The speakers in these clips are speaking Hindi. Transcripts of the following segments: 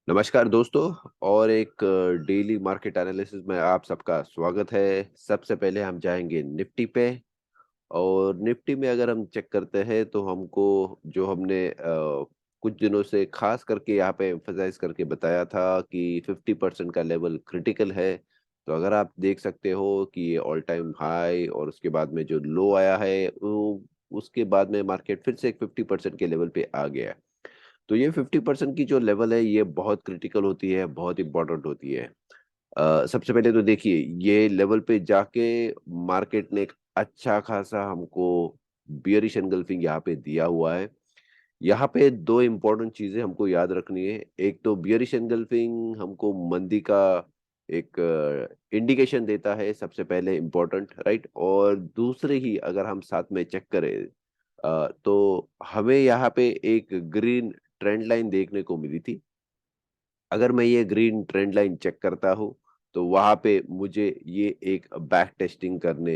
नमस्कार दोस्तों। और एक डेली मार्केट एनालिसिस में आप सबका स्वागत है। सबसे पहले हम जाएंगे निफ्टी पे। और निफ्टी में अगर हम चेक करते हैं तो हमको जो हमने कुछ दिनों से खास करके यहाँ पे एम्फसाइज करके बताया था कि 50% का लेवल क्रिटिकल है। तो अगर आप देख सकते हो कि ये ऑल टाइम हाई और उसके बाद में जो लो आया है वो उसके बाद में मार्केट फिर से एक 50% के लेवल पे आ गया है। तो ये 50% की जो लेवल है ये बहुत क्रिटिकल होती है, बहुत इंपॉर्टेंट होती है। सबसे पहले तो देखिए ये लेवल पे जाके मार्केट ने एक अच्छा खासा हमको बियरिश एनगल्फिंग यहाँ पे दिया हुआ है। यहाँ पे दो इम्पोर्टेंट चीजें हमको याद रखनी है। एक तो बियरिश एनगल्फिंग हमको मंदी का एक इंडिकेशन देता है, सबसे पहले इम्पोर्टेंट, राइट। और दूसरे ही अगर हम साथ में चेक करें तो हमें यहाँ पे एक ग्रीन ट्रेंड लाइन देखने को मिली थी। अगर मैं ये ग्रीन ट्रेंड लाइन चेक करता हूँ तो वहां पे मुझे ये एक बैक टेस्टिंग करने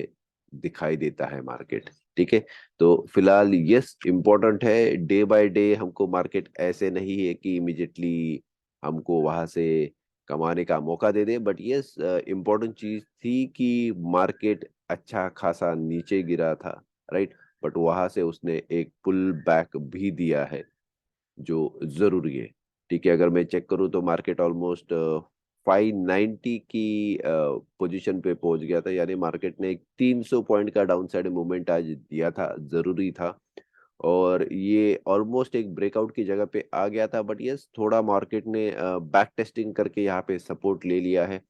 दिखाई देता है मार्केट। ठीक है। तो फिलहाल यस इम्पोर्टेंट है, डे बाय डे हमको मार्केट ऐसे नहीं है कि इमिजिएटली हमको वहां से कमाने का मौका दे दे, बट यस इम्पोर्टेंट चीज थी कि मार्केट अच्छा खासा नीचे गिरा था, राइट। बट वहां से उसने एक पुल बैक भी दिया है जो जरूरी है। ठीक है। अगर मैं चेक करूँ तो मार्केट ऑलमोस्ट 590 की पोजीशन पे पहुंच गया था, यानी मार्केट ने एक 300 पॉइंट का डाउन साइड मूवमेंट आज दिया था, जरूरी था। और ये ऑलमोस्ट एक ब्रेकआउट की जगह पे आ गया था, बट यस थोड़ा मार्केट ने बैक टेस्टिंग करके यहाँ पे सपोर्ट ले लिया है।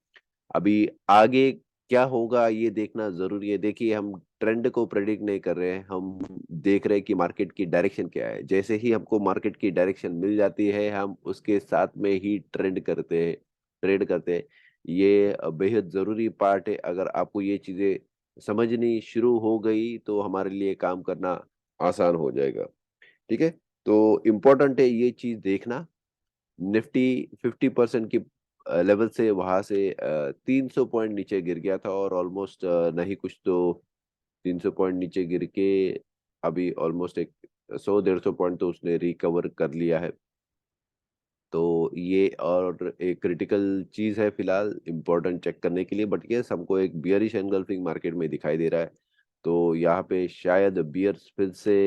अभी आगे क्या होगा ये देखना जरूरी है। देखिए हम ट्रेंड को प्रेडिक्ट नहीं कर रहे हैं, हम देख रहे हैं कि मार्केट की डायरेक्शन क्या है। जैसे ही हमको मार्केट की डायरेक्शन मिल जाती है हम उसके साथ में ही ट्रेड करते हैं। ये बेहद जरूरी पार्ट है। अगर आपको ये चीजें समझनी शुरू हो गई तो हमारे लिए काम करना आसान हो जाएगा। ठीक है। तो इम्पोर्टेंट है ये चीज देखना। निफ्टी 50% की लेवल से वहां से 300 पॉइंट नीचे गिर गया था, और ऑलमोस्ट नहीं कुछ तो 300 पॉइंट नीचे गिर के अभी ऑलमोस्ट एक 100-150 पॉइंट तो उसने रिकवर कर लिया है। तो ये और एक क्रिटिकल चीज है फिलहाल इम्पोर्टेंट चेक करने के लिए, बट ये हमको एक बियरिश एनगल्फिंग मार्केट में दिखाई दे रहा है। तो यहाँ पे शायद बियर्स फिर से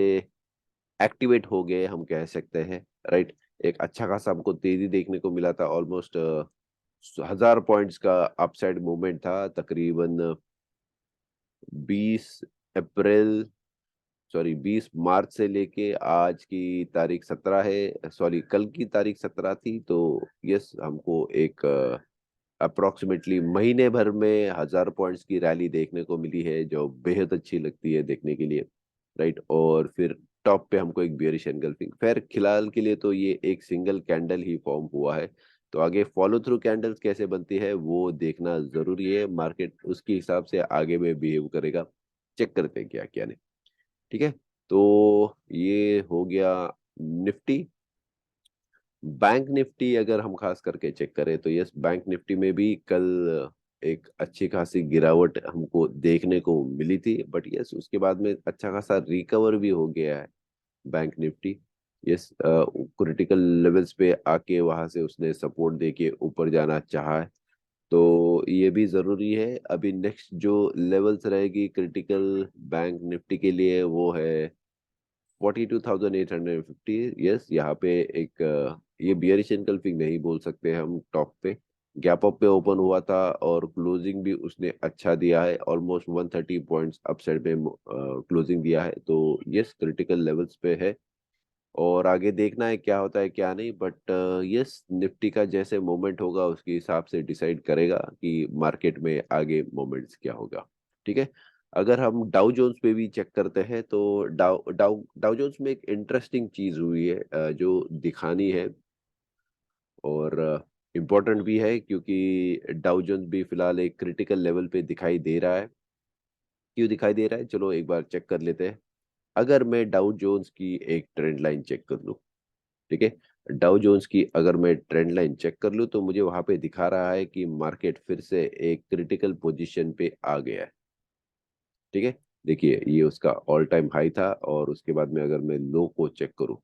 एक्टिवेट हो गए हम कह सकते हैं, राइट। एक अच्छा खासा हमको तेजी देखने को मिला था, ऑलमोस्ट 1000 पॉइंट्स का अपसाइड मूवमेंट था तकरीबन 20 अप्रैल, सॉरी 20 मार्च से लेके आज की तारीख 17 है, सॉरी कल की तारीख 17 थी। तो यस हमको एक अप्रोक्सीमेटली महीने भर में 1000 पॉइंट्स की रैली देखने को मिली है, जो बेहद अच्छी लगती है देखने के लिए, राइट। और फिर टॉप पे हमको एक बियरिश एनगल्फिंग, खैर फिलहाल के लिए तो ये एक सिंगल कैंडल ही फॉर्म हुआ है। तो आगे फॉलो थ्रू कैंडल्स कैसे बनती है वो देखना जरूरी है। मार्केट उसके हिसाब से आगे में बिहेव करेगा। चेक करते हैं क्या क्या नहीं। ठीक है। तो ये हो गया निफ्टी। बैंक निफ्टी अगर हम खास करके चेक करें तो यस बैंक निफ्टी में भी कल एक अच्छी खासी गिरावट हमको देखने को मिली थी, बट यस उसके बाद में अच्छा खासा रिकवर भी हो गया है bank Nifty. Yes critical levels पे आके वहां से उसने सपोर्ट दे के ऊपर जाना चाहा है। तो ये भी जरूरी है। अभी नेक्स्ट जो लेवल्स रहेगी क्रिटिकल बैंक निफ्टी के लिए वो है 42,850। यस यहाँ पे एक ये बियरिश एनगल्फिंग नहीं बोल सकते हम। टॉप पे गैप अप पे ओपन हुआ था और क्लोजिंग भी उसने अच्छा दिया है, ऑलमोस्ट 130 पॉइंट्स अपसाइड में क्लोजिंग दिया है। तो यस क्रिटिकल लेवल्स पे है और आगे देखना है क्या होता है क्या नहीं, बट यस निफ्टी का जैसे मोमेंट होगा उसके हिसाब से डिसाइड करेगा कि मार्केट में आगे मोमेंट्स क्या होगा। ठीक है। अगर हम डाउ जोन्स पे भी चेक करते हैं तो डाउ डाउ डाउ जोन्स में एक इंटरेस्टिंग चीज हुई है जो दिखानी है और इम्पोर्टेंट भी है, क्योंकि डाउ जोन्स भी फिलहाल एक क्रिटिकल लेवल पे दिखाई दे रहा है। क्यों दिखाई दे रहा है चलो एक बार चेक कर लेते हैं। अगर मैं डाउ जोन्स की एक ट्रेंड लाइन चेक कर लूं, ठीक है, डाउ जोन्स की अगर मैं ट्रेंड लाइन चेक कर लूँ तो मुझे वहां पे दिखा रहा है कि मार्केट फिर से एक क्रिटिकल पोजीशन पे आ गया है। ठीक है। देखिए ये उसका ऑल टाइम हाई था और उसके बाद में अगर मैं लो को चेक करूँ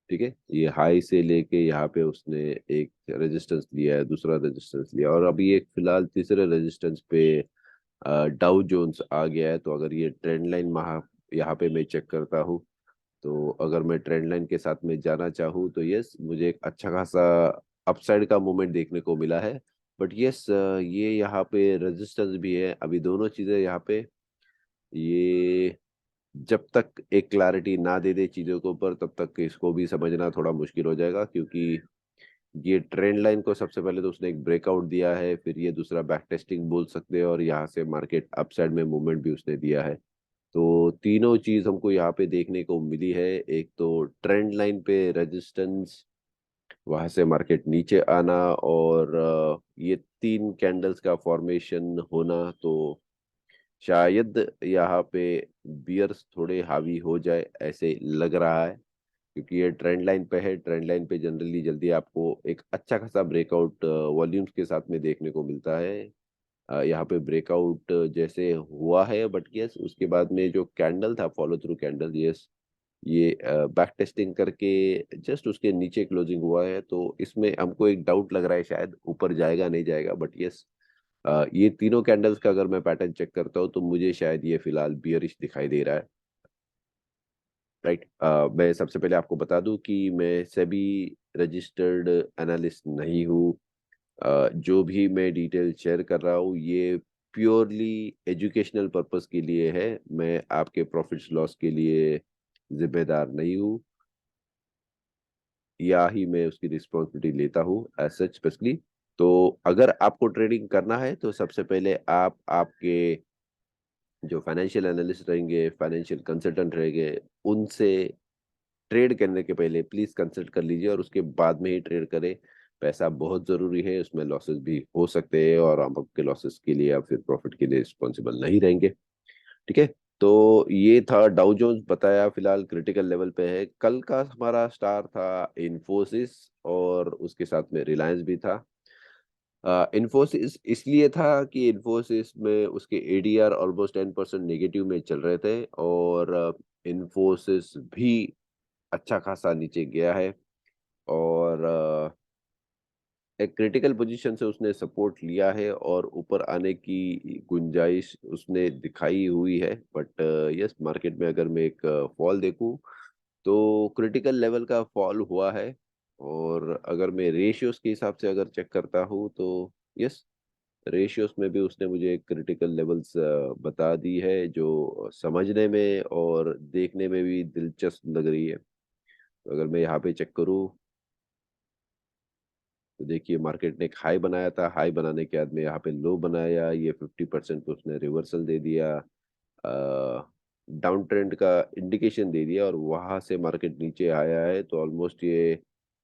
ठीक है, ये हाई से लेके यहाँ पे उसने एक रेजिस्टेंस लिया है, दूसरा रेजिस्टेंस लिया, और अभी एक फिलहाल तीसरे रेजिस्टेंस पे डाउ जोन्स आ गया है। तो अगर ये ट्रेंड लाइन महा यहाँ पे मैं चेक करता हूँ, तो अगर मैं ट्रेंड लाइन के साथ में जाना चाहूँ तो यस, मुझे एक अच्छा खासा अपसाइड का मूवमेंट देखने को मिला है। बट यस, ये यहाँ पे रेजिस्टेंस भी है। अभी दोनों चीज़ें यहाँ पे, ये जब तक एक क्लैरिटी ना दे दे चीज़ों के ऊपर, तब तक इसको भी समझना थोड़ा मुश्किल हो जाएगा, क्योंकि ये ट्रेंड लाइन को सबसे पहले तो उसने एक ब्रेकआउट दिया है, फिर ये दूसरा बैक टेस्टिंग बोल सकते हैं, और यहाँ से मार्केट अपसाइड में मूवमेंट भी उसने दिया है। तो तीनों चीज़ हमको यहाँ पे देखने को मिली है। एक तो ट्रेंड लाइन पे रेजिस्टेंस, वहाँ से मार्केट नीचे आना, और ये 3 कैंडल्स का फॉर्मेशन होना। तो शायद यहाँ पे बियर्स थोड़े हावी हो जाए ऐसे लग रहा है, क्योंकि ये ट्रेंड लाइन पे है। ट्रेंड लाइन पे जनरली जल्दी आपको एक अच्छा खासा ब्रेकआउट वॉल्यूम्स के साथ में देखने को मिलता है। यहाँ पे ब्रेकआउट जैसे हुआ है, बट यस, उसके बाद में जो कैंडल था, फॉलो थ्रू कैंडल, यस, ये बैक टेस्टिंग करके जस्ट उसके नीचे क्लोजिंग हुआ है। तो इसमें हमको एक डाउट लग रहा है, शायद ऊपर जाएगा नहीं जाएगा, बट यस, ये तीनों कैंडल्स का अगर मैं पैटर्न चेक करता हूँ तो मुझे शायद ये फिलहाल बियरिश दिखाई दे रहा है। राइट, मैं सबसे पहले आपको बता दूं कि मैं सेबी रजिस्टर्ड एनालिस्ट नहीं हूँ। जो भी मैं डिटेल शेयर कर रहा हूँ, ये प्योरली एजुकेशनल पर्पस के लिए है। मैं आपके प्रॉफिट्स लॉस के लिए जिम्मेदार नहीं हूँ, या ही मैं उसकी रिस्पॉन्सिबिलिटी लेता हूँ एज सच स्पेशली। तो अगर आपको ट्रेडिंग करना है, तो सबसे पहले आप आपके जो फाइनेंशियल एनालिस्ट रहेंगे, फाइनेंशियल कंसल्टेंट रहेंगे, उनसे ट्रेड करने के पहले प्लीज कंसल्ट कर लीजिए, और उसके बाद में ही ट्रेड करें। पैसा बहुत जरूरी है, उसमें लॉसेस भी हो सकते हैं, और हम आपके लॉसेस के लिए या फिर प्रॉफिट के लिए रिस्पॉन्सिबल नहीं रहेंगे। ठीक है, तो ये था डाउ जोन्स, बताया फिलहाल क्रिटिकल लेवल पे है। कल का हमारा स्टार था इन्फोसिस, और उसके साथ में रिलायंस भी था। इन्फोसिस इसलिए था कि इन्फोसिस में उसके एडीआर ऑलमोस्ट 10% नेगेटिव में चल रहे थे, और इन्फोसिस भी अच्छा खासा नीचे गया है, और एक क्रिटिकल पोजीशन से उसने सपोर्ट लिया है, और ऊपर आने की गुंजाइश उसने दिखाई हुई है। बट यस, मार्केट में अगर मैं एक फॉल देखूं, तो क्रिटिकल लेवल का फॉल हुआ है। और अगर मैं रेशियोज के हिसाब से अगर चेक करता हूं, तो यस, रेशियोज में भी उसने मुझे क्रिटिकल लेवल्स बता दी है, जो समझने में और देखने में भी दिलचस्प लग रही है। तो अगर मैं यहाँ पे चेक करूँ, तो देखिए मार्केट ने एक हाई बनाया था, हाई बनाने के बाद में यहाँ पे लो बनाया, ये 50% पे उसने रिवर्सल दे दिया, डाउन ट्रेंड का इंडिकेशन दे दिया, और वहां से मार्केट नीचे आया है। तो ऑलमोस्ट ये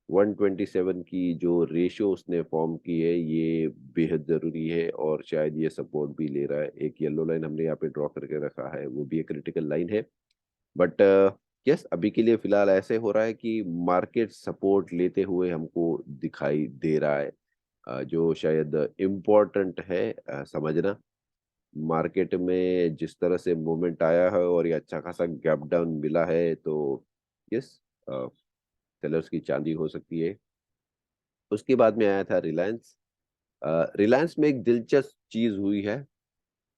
127 की जो रेशियो उसने फॉर्म की है, ये बेहद जरूरी है, और शायद ये सपोर्ट भी ले रहा है। एक येलो लाइन हमने यहाँ पे ड्रॉ करके रखा है, वो भी एक क्रिटिकल लाइन है। बट यस, अभी के लिए फिलहाल ऐसे हो रहा है कि मार्केट सपोर्ट लेते हुए हमको दिखाई दे रहा है, जो शायद इम्पोर्टेंट है समझना। मार्केट में जिस तरह से मूवमेंट आया है, और ये अच्छा खासा गैप डाउन मिला है, तो यस, सेलर्स की चांदी हो सकती है। उसके बाद में आया था रिलायंस। रिलायंस में एक दिलचस्प चीज हुई है।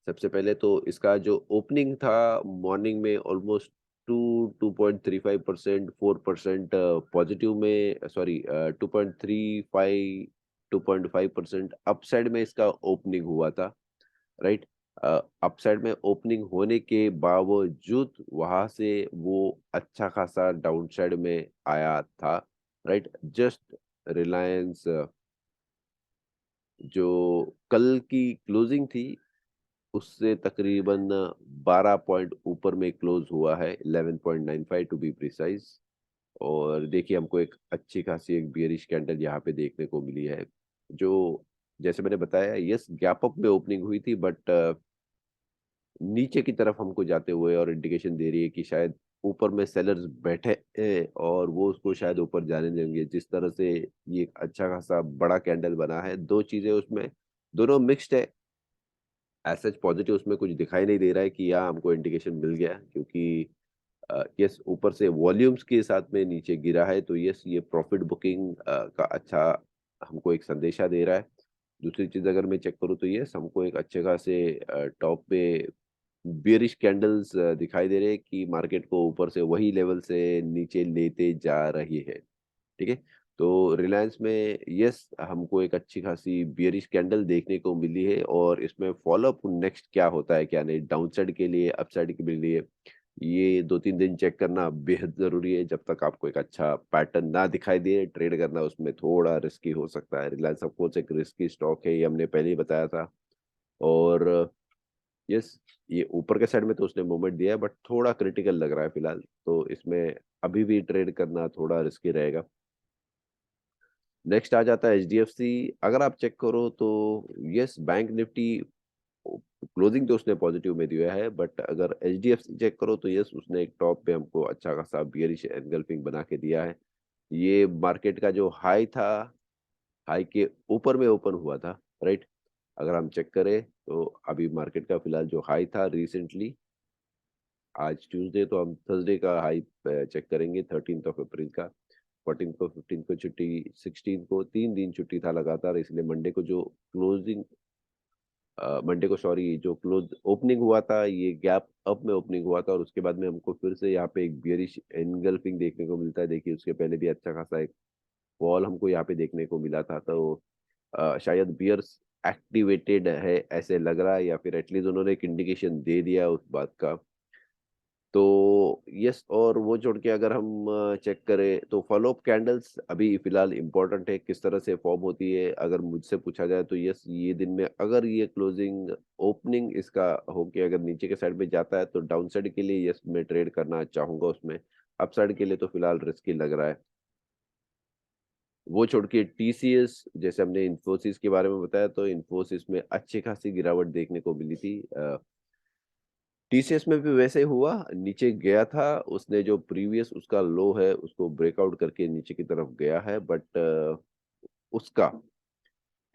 सबसे पहले तो इसका जो ओपनिंग था मॉर्निंग में, ऑलमोस्ट 2.35%, 4% पॉजिटिव में, सॉरी, 2.35, 2.5% अपसाइड में इसका ओपनिंग हुआ था। राइट, अपसाइड में ओपनिंग होने के बावजूद वहां से वो अच्छा खासा डाउनसाइड में आया था। राइट, जस्ट रिलायंस जो कल की क्लोजिंग थी, उससे तकरीबन 12 पॉइंट ऊपर में क्लोज हुआ है, 11.95 टू बी प्रिसाइज। और देखिए हमको एक अच्छी खासी एक बियरिश कैंडल यहाँ पे देखने को मिली है, जो जैसे मैंने बताया, यस, गैप अप में ओपनिंग हुई थी, बट नीचे की तरफ हमको जाते हुए और इंडिकेशन दे रही है कि शायद ऊपर में सेलर्स बैठे हैं, और वो उसको शायद ऊपर जाने देंगे। जिस तरह से ये एक अच्छा खासा बड़ा कैंडल बना है, दो चीजें उसमें, दोनों मिक्स्ड है। एज सच पॉजिटिव उसमें कुछ दिखाई नहीं दे रहा है कि यहाँ हमको इंडिकेशन मिल गया, क्योंकि यस ऊपर से वॉल्यूम्स के साथ में नीचे गिरा है, तो यस ये प्रॉफिट बुकिंग का अच्छा हमको एक संदेशा दे रहा है। दूसरी चीज़ अगर मैं चेक करूँ तो यस हमको एक अच्छे खासे टॉप पे बेयरिश कैंडल्स दिखाई दे रहे हैं कि मार्केट को ऊपर से वही लेवल से नीचे लेते जा रही है। ठीक है? तो रिलायंस में यस हमको एक अच्छी खासी बियरिश कैंडल देखने को मिली है और इसमें फ़ॉलो-अप नेक्स्ट क्या होता है, क्या नहीं, डाउनसाइड के लिए, अपसाइड के लिए, ये 2-3 दिन चेक करना बेहद ज़रूरी है। जब तक आपको एक अच्छा पैटर्न ना दिखाई दे, ट्रेड करना उसमें थोड़ा रिस्की हो सकता है। रिलायंस ऑफ कोर्स एक रिस्की स्टॉक है, ये हमने पहले ही बताया था और यस ये ऊपर के साइड में तो उसने मूवमेंट दिया है बट थोड़ा क्रिटिकल लग रहा है फिलहाल, तो इसमें अभी भी ट्रेड करना थोड़ा रिस्की रहेगा। नेक्स्ट आ जाता है एचडीएफसी। अगर आप चेक करो तो यस बैंक निफ्टी क्लोजिंग तो उसने पॉजिटिव में दिया है बट अगर एचडीएफसी चेक करो तो यस उसने एक टॉप पे हमको अच्छा खासा बियरिश एनगल्फिंग बना के दिया है। ये मार्केट का जो हाई था, हाई के ऊपर में ओपन हुआ था, राइट? अगर हम चेक करें तो अभी मार्केट का फिलहाल जो हाई था रिसेंटली, आज ट्यूसडे तो हम थर्सडे का हाई चेक करेंगे 13th ऑफ अप्रैल का। 14 को 15 को छुट्टी, 16 को 3 दिन छुट्टी था लगातार, इसलिए मंडे को जो क्लोजिंग मंडे को सॉरी जो क्लोज ओपनिंग हुआ था ये गैप अप में ओपनिंग हुआ था और उसके बाद में हमको फिर से यहाँ पे एक बियरिश एनगल्फिंग देखने को मिलता है। देखिए उसके पहले भी अच्छा खासा एक फॉल हमको यहाँ पे देखने को मिला था, तो शायद बियर्स एक्टिवेटेड है ऐसे लग रहा है या फिर एटलीस्ट उन्होंने एक इंडिकेशन दे दिया उस बात का। तो यस और वो जोड़ के अगर हम चेक करें तो फॉलो अप कैंडल्स अभी फिलहाल इम्पोर्टेंट है, किस तरह से फॉर्म होती है अगर मुझसे पूछा जाए तो यस ये दिन में अगर ये क्लोजिंग ओपनिंग इसका हो के अगर नीचे के साइड में जाता है तो डाउन साइड के लिए यस मैं ट्रेड करना चाहूंगा उसमें। अप साइड के लिए तो फिलहाल रिस्की लग रहा है। वो छोड़ के टीसीएस जैसे हमने इन्फोसिस के बारे में बताया तो इन्फोसिस में अच्छी खासी गिरावट देखने को मिली थी। टीसीएस में भी वैसे ही हुआ, नीचे गया था, उसने जो प्रीवियस उसका लो है, उसको ब्रेकआउट करके नीचे की तरफ गया है बट उसका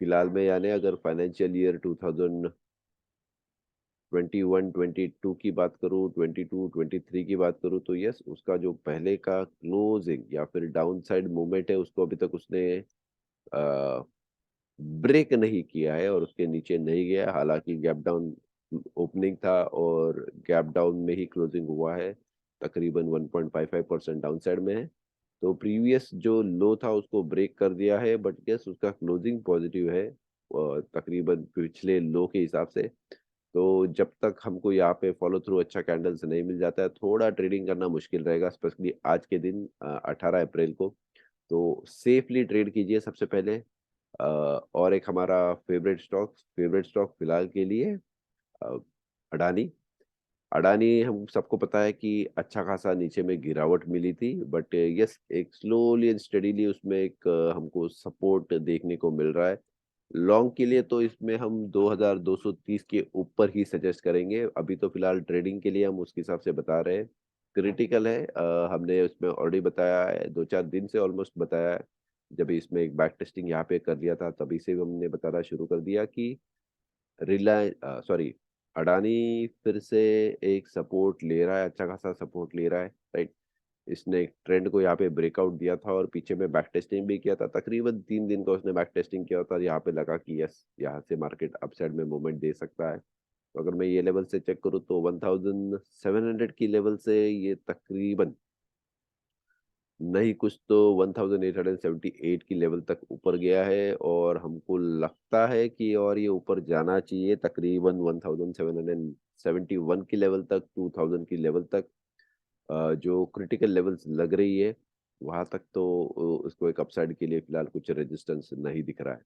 फिलहाल में यानी अगर फाइनेंशियल ईयर 2021-22 की बात करूँ, 22-23 की बात करूँ तो यस उसका जो पहले का क्लोजिंग या फिर डाउन साइड मूवमेंट है उसको अभी तक उसने अ, ब्रेक नहीं किया है और उसके नीचे नहीं गया। हालाँकि गैप डाउन ओपनिंग था और गैप डाउन में ही क्लोजिंग हुआ है। तकरीबन 1.55% डाउनसाइड में है। तो प्रीवियस जो लो था उसको ब्रेक कर दिया है बट यस उसका क्लोजिंग पॉजिटिव है तकरीबन पिछले लो के हिसाब से। तो जब तक हमको यहाँ पे फॉलो थ्रू अच्छा कैंडल्स नहीं मिल जाता है, थोड़ा ट्रेडिंग करना मुश्किल रहेगा स्पेशली आज के दिन 18 अप्रैल को। तो सेफली ट्रेड कीजिए सबसे पहले। और एक हमारा फेवरेट स्टॉक फिलहाल के लिए अ, अडानी। अडानी हम सबको पता है कि अच्छा खासा नीचे में गिरावट मिली थी बट यस एक स्लोली एंड स्टडीली उसमें एक हमको सपोर्ट देखने को मिल रहा है। लॉन्ग के लिए तो इसमें हम 2230 के ऊपर ही सजेस्ट करेंगे। अभी तो फिलहाल ट्रेडिंग के लिए हम उसके हिसाब से बता रहे हैं। क्रिटिकल है हमने उसमें ऑलरेडी बताया है, 2-4 दिन से ऑलमोस्ट बताया है। जब इसमें एक बैक टेस्टिंग यहाँ पे कर लिया था तभी से हमने बताना शुरू कर दिया कि सॉरी अडानी फिर से एक सपोर्ट ले रहा है, अच्छा खासा सपोर्ट ले रहा है, राइट? इसने एक ट्रेंड को यहाँ पे ब्रेकआउट दिया था और पीछे में बैक टेस्टिंग भी किया था। तकरीबन 3 दिन का उसने बैक टेस्टिंग किया था, यहाँ पे लगा कि यस, यहाँ से मार्केट अपसाइड में मूवमेंट दे सकता है। तो अगर मैं ये लेवल से चेक करूँ तो 1700 की लेवल से ये तकरीबन नहीं कुछ तो 1878 की लेवल तक ऊपर गया है और हमको लगता है कि और ये ऊपर जाना चाहिए तकरीबन 1771 की लेवल तक, 2000 की लेवल तक। जो क्रिटिकल लेवल्स लग रही है वहां तक तो उसको एक अपसाइड के लिए फिलहाल कुछ रेजिस्टेंस नहीं दिख रहा है।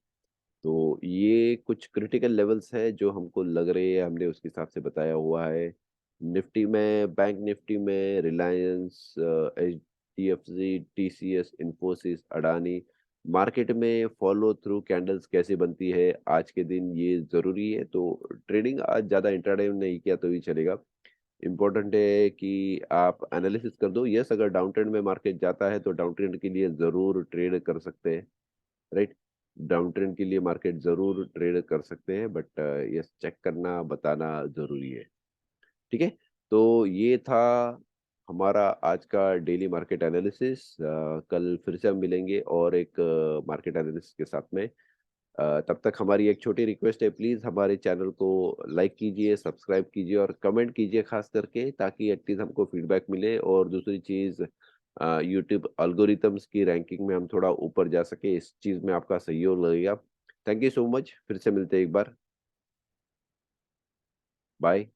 तो ये कुछ क्रिटिकल लेवल्स है जो हमको लग रही है, हमने उसके हिसाब से बताया हुआ है। निफ्टी में, बैंक निफ्टी में Reliance, HDFC, TCS, Infosys, Adani, market में फॉलो थ्रू कैंडल्स कैसे बनती है आज के दिन ये जरूरी है। तो ट्रेडिंग आज ज्यादा इंट्राडे में नहीं किया तो भी चलेगा। इम्पोर्टेंट है कि आप एनालिसिस कर दो। यस अगर डाउन ट्रेंड में मार्केट जाता है तो डाउन ट्रेंड के लिए जरूर ट्रेड कर सकते हैं, राइट? डाउन ट्रेंड के लिए मार्केट ज़रूर ट्रेड कर सकते हैं बट यस चेक करना, बताना ज़रूरी है। ठीक है? तो ये था हमारा आज का डेली मार्केट एनालिसिस। कल फिर से हम मिलेंगे और एक मार्केट एनालिसिस के साथ में। तब तक हमारी एक छोटी रिक्वेस्ट है, प्लीज़ हमारे चैनल को लाइक कीजिए, सब्सक्राइब कीजिए और कमेंट कीजिए खास करके, ताकि एटलीस्ट हमको फीडबैक मिले। और दूसरी चीज़, यूट्यूब एल्गोरिथम्स की रैंकिंग में हम थोड़ा ऊपर जा सके, इस चीज़ में आपका सहयोग लगेगा। Thank you so much. फिर से मिलते हैं एक बार। बाय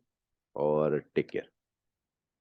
और टेक केयर।